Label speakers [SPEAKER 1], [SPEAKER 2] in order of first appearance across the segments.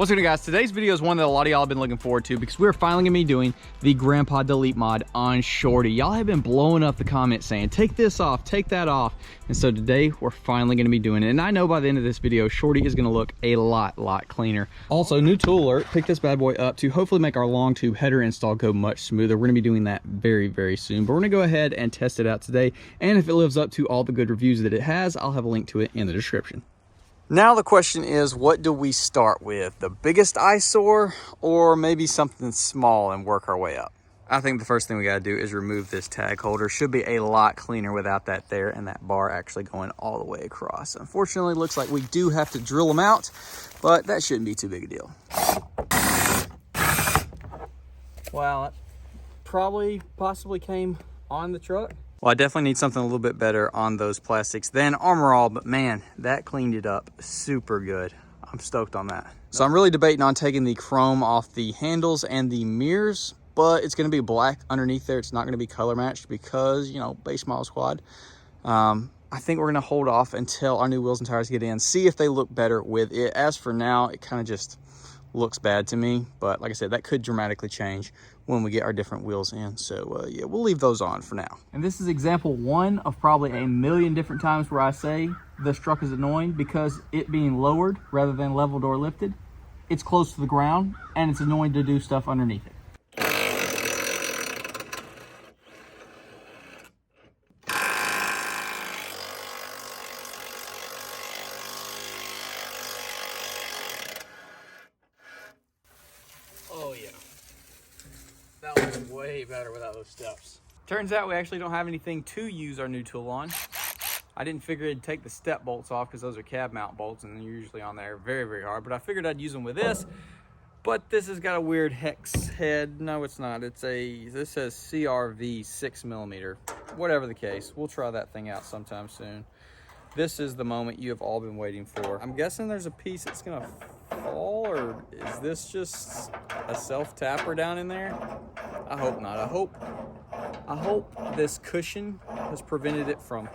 [SPEAKER 1] What's good, guys? Today's video is one that a lot of y'all have been looking forward to because we're finally gonna be doing the Grandpa Delete mod on Shorty. Y'all have been blowing up the comments saying, take this off, take that off. And so today we're finally gonna be doing it. And I know by the end of this video, Shorty is gonna look a lot cleaner. Also, new tool alert, pick this bad boy up to hopefully make our long tube header install go much smoother. We're gonna be doing that very soon, but we're gonna go ahead and test it out today. And if it lives up to all the good reviews that it has, I'll have a link to it in the description. Now the question is, what do we start with? The biggest eyesore or maybe something small and work our way up? I think the first thing we gotta do is remove this tag holder. Should be a lot cleaner without that there and that bar actually going all the way across. Unfortunately, looks like we do have to drill them out, but that shouldn't be too big a deal. Wow, that possibly came on the truck. Well, I definitely need something a little bit better on those plastics than Armor All, but man, that cleaned it up super good. I'm stoked on that. So I'm really debating on taking the chrome off the handles and the mirrors, but it's gonna be black underneath there. It's not gonna be color matched because, you know, base model squad. I think we're gonna hold off until our new wheels and tires get in, see if they look better with it. As for now, it kind of just looks bad to me, but like I said, that could dramatically change when we get our different wheels in. So yeah, we'll leave those on for now. And this is example one of probably a million different times where I say this truck is annoying because it being lowered rather than leveled or lifted, it's close to the ground and it's annoying to do stuff underneath it. Oh yeah, that was way better without those steps. Turns out we actually don't have anything to use our new tool on. I didn't figure it'd take the step bolts off because those are cab mount bolts and they're usually on there very hard, but I figured I'd use them with this. But this has got a weird hex head. No, it's not. This says CRV 6mm. Whatever the case, we'll try that thing out sometime soon. This is the moment you have all been waiting for. I'm guessing there's a piece that's gonna fall, or is this just a self-tapper down in there? I hope not. I hope this cushion has prevented it from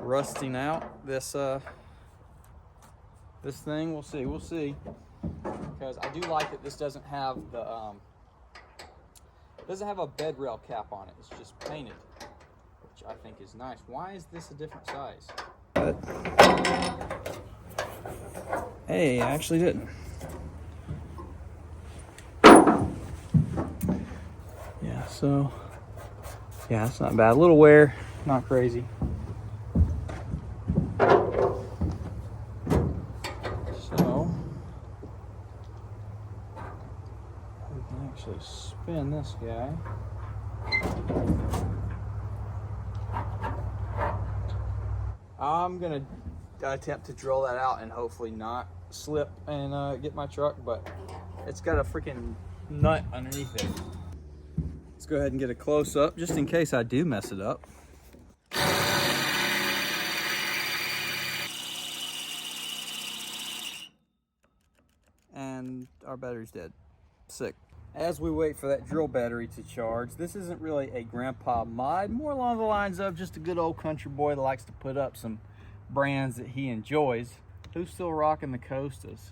[SPEAKER 1] rusting out. This thing, we'll see. Because I do like that this doesn't have the doesn't have a bed rail cap on it. It's just painted, which I think is nice. Why is this a different size? Hey, I actually didn't. Yeah, so yeah, it's not bad. A little wear, not crazy. So we can actually spin this guy. I'm gonna attempt to drill that out and hopefully not slip and get my truck, but it's got a freaking nut underneath it. Let's go ahead and get a close-up just in case I do mess it up. And our battery's dead. Sick. As we wait for that drill battery to charge, this isn't really a grandpa mod, more along the lines of just a good old country boy that likes to put up some brands that he enjoys. Who's still rocking the Costas?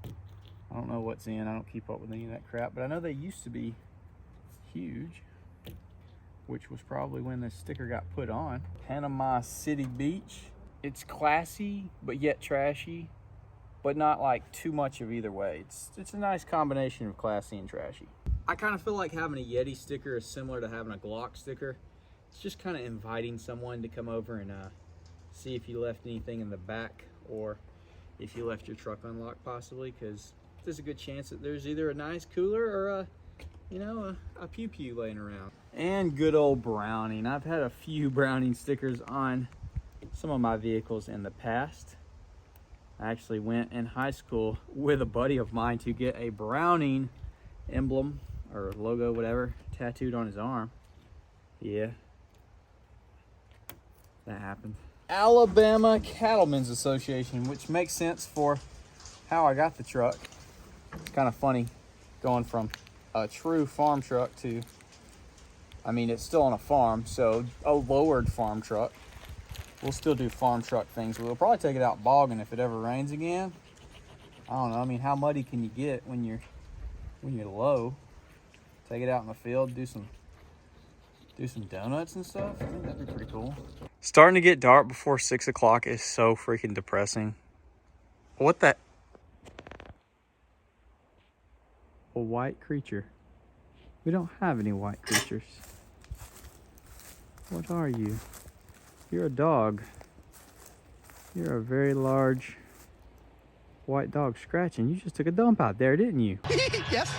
[SPEAKER 1] I don't know what's in. I don't keep up with any of that crap, but I know they used to be huge, which was probably when this sticker got put on. Panama City Beach. It's classy, but yet trashy, but not like too much of either way. It's a nice combination of classy and trashy. I kind of feel like having a Yeti sticker is similar to having a Glock sticker. It's just kind of inviting someone to come over and see if you left anything in the back or if you left your truck unlocked possibly, because there's a good chance that there's either a nice cooler or a pew-pew laying around. And good old Browning. I've had a few Browning stickers on some of my vehicles in the past. I actually went in high school with a buddy of mine to get a Browning emblem or logo, whatever, tattooed on his arm. Yeah, that happened. Alabama Cattlemen's Association, which makes sense for how I got the truck. It's kind of funny going from a true farm truck to, I mean, it's still on a farm, so a lowered farm truck. We'll still do farm truck things. We'll probably take it out bogging if it ever rains again. I don't know. I mean, how muddy can you get when you're low? Take it out in the field, do some donuts and stuff. I think that'd be pretty cool. Starting to get dark before 6 o'clock is so freaking depressing. What that? A white creature. We don't have any white creatures. What are you? You're a dog. You're a very large white dog scratching. You just took a dump out there, didn't you?
[SPEAKER 2] Yes.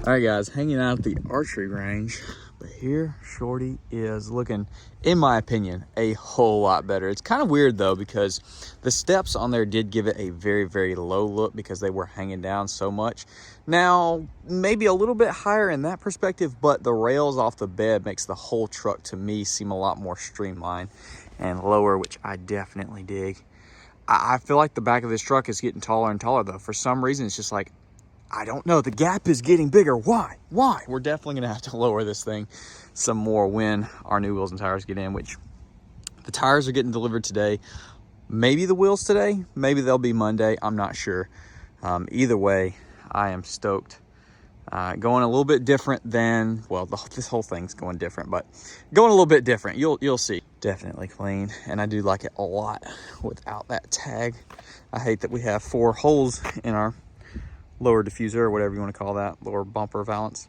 [SPEAKER 1] All right, guys, hanging out at the archery range, but here Shorty is looking, in my opinion, a whole lot better. It's kind of weird though, because the steps on there did give it a very, very low look because they were hanging down so much. Now, maybe a little bit higher in that perspective, but the rails off the bed makes the whole truck to me seem a lot more streamlined and lower, which I definitely dig. I feel like the back of this truck is getting taller and taller though. For some reason, it's just like, I don't know, the gap is getting bigger. Why? We're definitely gonna have to lower this thing some more when our new wheels and tires get in, which the tires are getting delivered today. Maybe the wheels today, maybe they'll be Monday, I'm not sure. Either way, I am stoked. Going a little bit different than, well, this whole thing's going different, but going a little bit different, you'll see. Definitely clean, and I do like it a lot without that tag. I hate that we have 4 holes in our lower diffuser, or whatever you want to call that, lower bumper valance,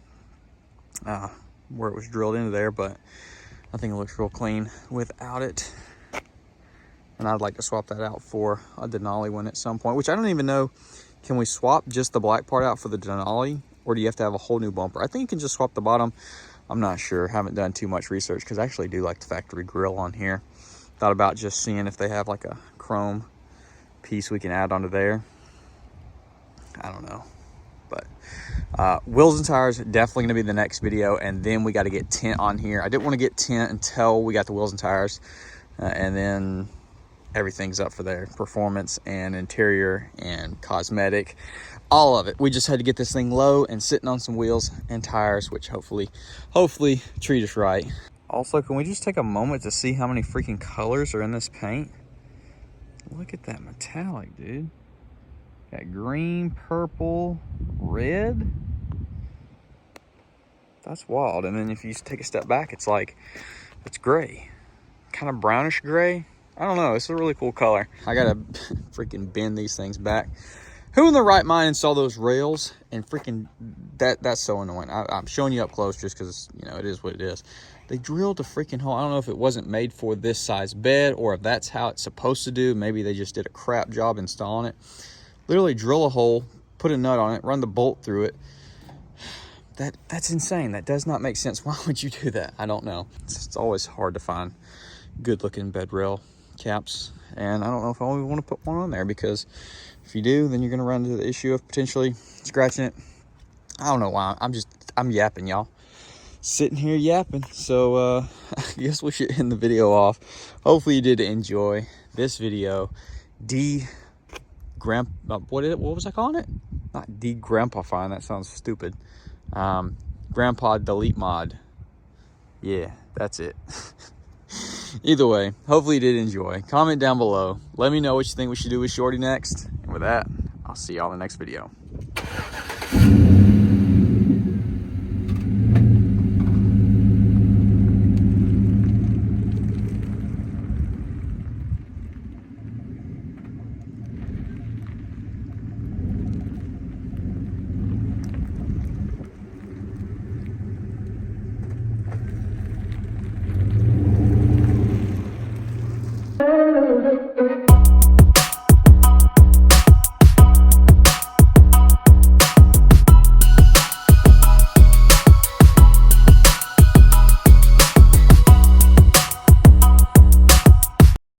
[SPEAKER 1] where it was drilled into there, but I think it looks real clean without it. And I'd like to swap that out for a Denali one at some point, which I don't even know, can we swap just the black part out for the Denali, or do you have to have a whole new bumper? I think you can just swap the bottom. I'm not sure, haven't done too much research, because I actually do like the factory grill on here. Thought about just seeing if they have like a chrome piece we can add onto there. I don't know, but wheels and tires definitely gonna be the next video, and then we got to get tint on here. I didn't want to get tint until we got the wheels and tires, and then everything's up for there, performance and interior and cosmetic, all of it. We just had to get this thing low and sitting on some wheels and tires, which hopefully treat us right. Also, can we just take a moment to see how many freaking colors are in this paint? Look at that metallic, dude. Got green, purple, red. That's wild. And then if you take a step back, it's like, it's gray. Kind of brownish gray. I don't know. It's a really cool color. I gotta freaking bend these things back. Who in their right mind installed those rails? And freaking, that's so annoying. I'm showing you up close just because, you know, it is what it is. They drilled a freaking hole. I don't know if it wasn't made for this size bed or if that's how it's supposed to do. Maybe they just did a crap job installing it. Literally drill a hole, put a nut on it, run the bolt through it. That's insane. That does not make sense. Why would you do that? I don't know. It's always hard to find good looking bed rail caps, and I don't know if I only want to put one on there, because if you do, then you're going to run into the issue of potentially scratching it. I don't know why. I'm yapping, y'all. Sitting here yapping. So I guess we should end the video off. Hopefully you did enjoy this video. What was I calling it? Not de-grandpa-fying, that sounds stupid. Grandpa delete mod. Yeah, that's it. Either way, hopefully you did enjoy. Comment down below. Let me know what you think we should do with Shorty next. And with that, I'll see y'all in the next video.